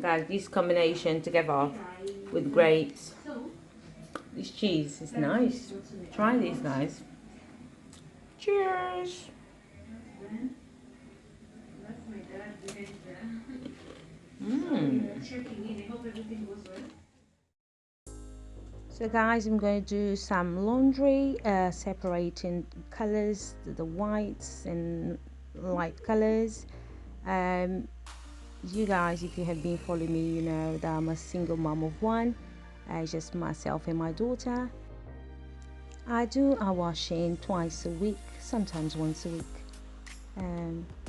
Guys, this combination together with grapes, this cheese is nice. Try this, guys. Cheers. So guys, I'm going to do some laundry, separating colors, the whites and light colors. You guys, if you have been following me, you know that I'm a single mom of one. Just myself and my daughter. I do our washing twice a week, sometimes once a week.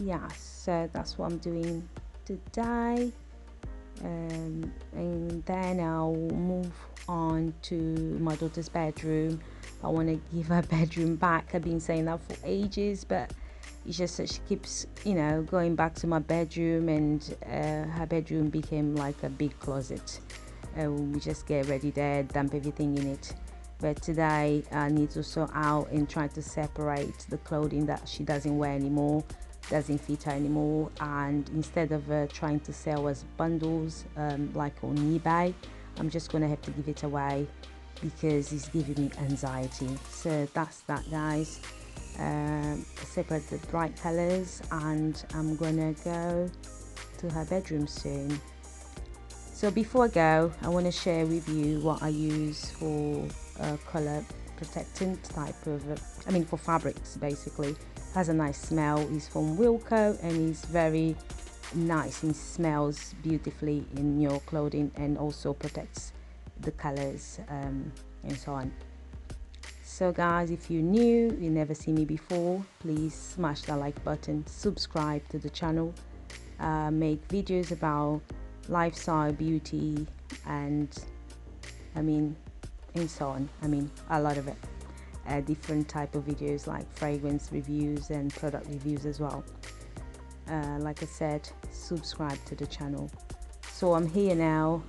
Yeah, so that's what I'm doing today. And then I'll move on to my daughter's bedroom. I want to give her bedroom back. I've been saying that for ages, but it's just that she keeps, you know, going back to my bedroom, and her bedroom became like a big closet. We just get ready there, dump everything in it. But today I need to sort out and try to separate the clothing that she doesn't wear anymore, doesn't fit her anymore, and instead of trying to sell as bundles like on eBay, I'm just gonna have to give it away because it's giving me anxiety. So that's that, guys. Separate the bright colors, and I'm gonna go to her bedroom soon. So before I go, I want to share with you what I use for color protectant type of, for fabrics basically. Has a nice smell. It's from Wilco and it's very nice and smells beautifully in your clothing, and also protects the colors and so on. So guys, if you're new, you never see me before, please smash that like button, subscribe to the channel. Make videos about lifestyle, beauty, and and so on. A lot of it. Different type of videos like fragrance reviews and product reviews as well. Like I said, subscribe to the channel. So I'm here now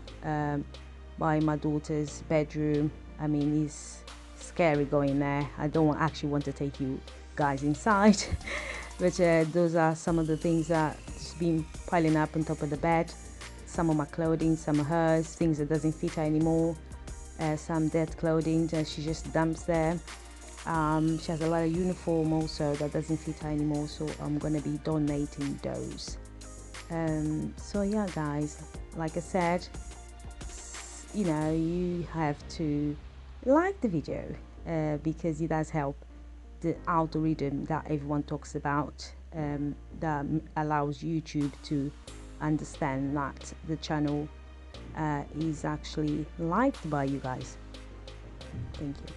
by my daughter's bedroom. It's scary going there. I don't actually want to take you guys inside but those are some of the things that's been piling up on top of the bed. Some of my clothing, some of hers, things that doesn't fit her anymore, some dead clothing that she just dumps there. She has a lot of uniform also that doesn't fit her anymore, so I'm gonna be donating those. So yeah guys, like I said, you have to like the video because it does help the algorithm that everyone talks about, that allows YouTube to understand that the channel is actually liked by you guys. Thank you.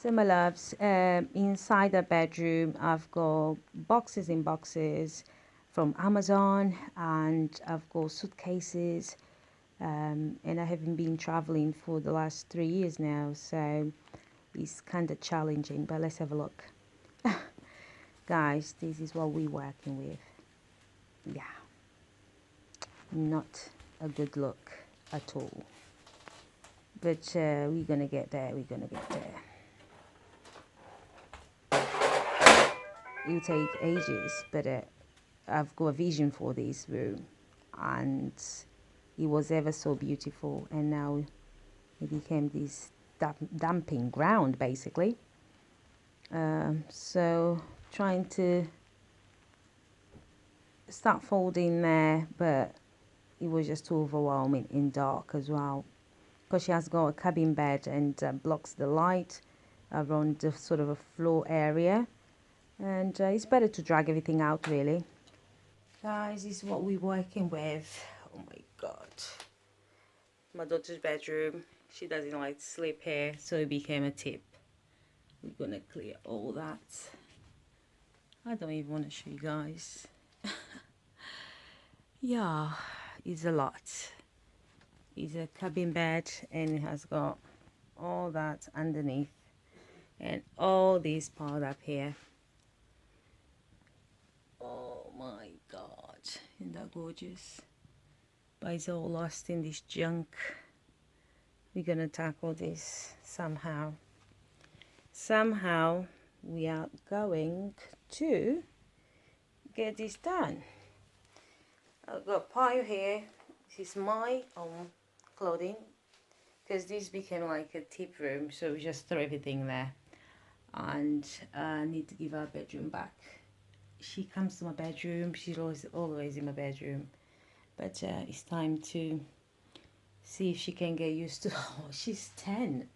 So my loves, inside the bedroom I've got boxes and boxes from Amazon, and I've got suitcases, and I haven't been traveling for the last 3 years now, so it's kind of challenging, but let's have a look. Guys, this is what we're working with. Yeah, not a good look at all, but we're gonna get there. It'll take ages, but I've got a vision for this room, and it was ever so beautiful, and now it became this dumping ground basically. So trying to start folding there, but it was just too overwhelming in dark as well, because she has got a cabin bed and blocks the light around the sort of a floor area, and it's better to drag everything out really. Guys, this is what we're working with. Oh my god, my daughter's bedroom, she doesn't like to sleep here, so it became a tip. We're gonna clear all that. I don't even want to show you guys. Yeah, it's a lot. is a cabin bed, and it has got all that underneath and all this part up here. Oh my god, isn't that gorgeous? But it's all lost in this junk. We're gonna tackle this somehow. Somehow we are going to get this done. I've got a pile here. This is my own clothing, because this became like a tip room, so we just throw everything there. And I need to give her bedroom back. She comes to my bedroom, she's always in my bedroom, but it's time to see if she can get used to, oh, she's 10,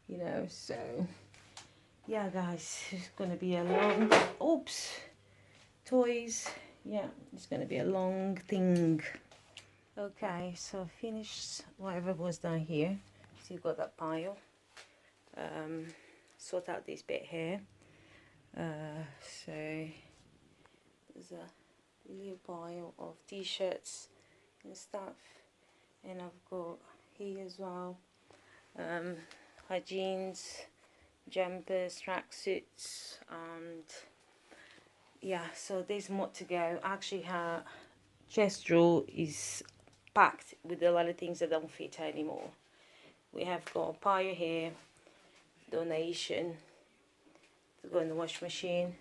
you know. So yeah guys, it's gonna be a long, oops, toys, yeah, it's gonna be a long thing. Okay, so finished whatever was done here. Still got that pile. Sort out this bit here. So there's a little pile of t-shirts and stuff, and I've got here as well her jeans, jumpers, tracksuits, and yeah, so there's more to go. Actually, her chest drawer is packed with a lot of things that don't fit her anymore. We have got a pile here, donation to go in the wash machine,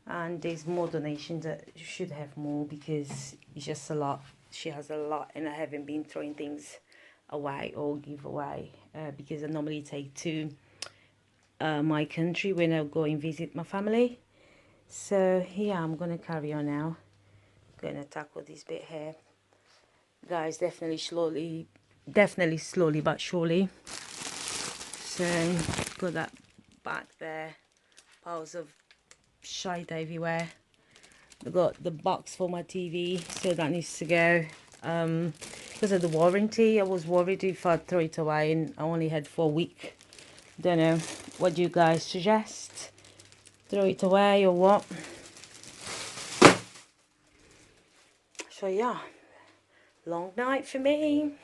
and there's more donations that should have more because it's just a lot. She has a lot, and I haven't been throwing things away or give away because I normally take to my country when I go and visit my family. So yeah, I'm gonna carry on now. Gonna tackle this bit here, guys. Definitely slowly but surely. So got that back there, piles of shite everywhere. I got the box for my TV, so that needs to go. Because of the warranty, I was worried if I'd throw it away, and I only had 4 weeks. Don't know, what do you guys suggest? Throw it away or what? So yeah, long night for me.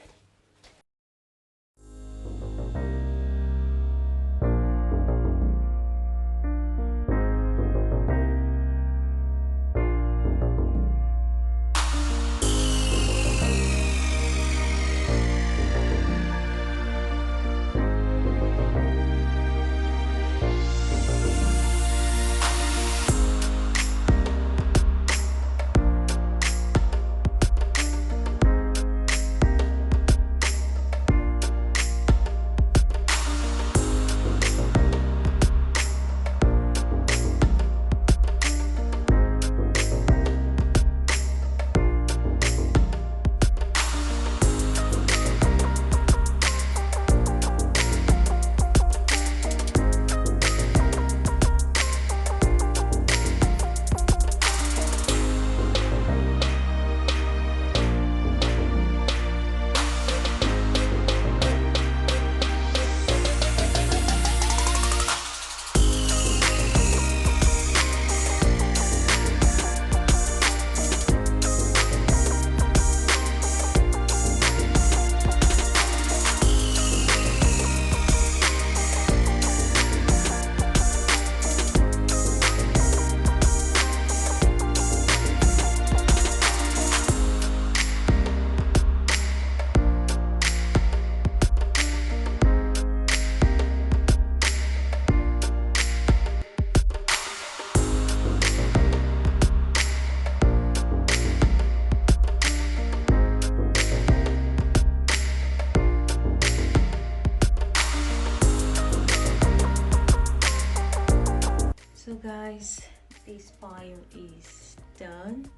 So guys, this pile is done.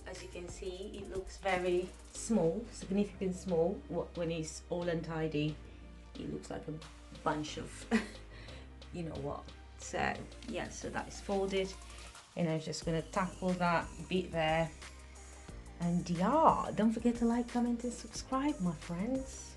As you can see, it looks very small, significant small. When it's all untidy, it looks like a bunch of you know what. So yeah, so that is folded, and I'm just gonna tackle that bit there. And yeah, don't forget to like, comment and subscribe, my friends.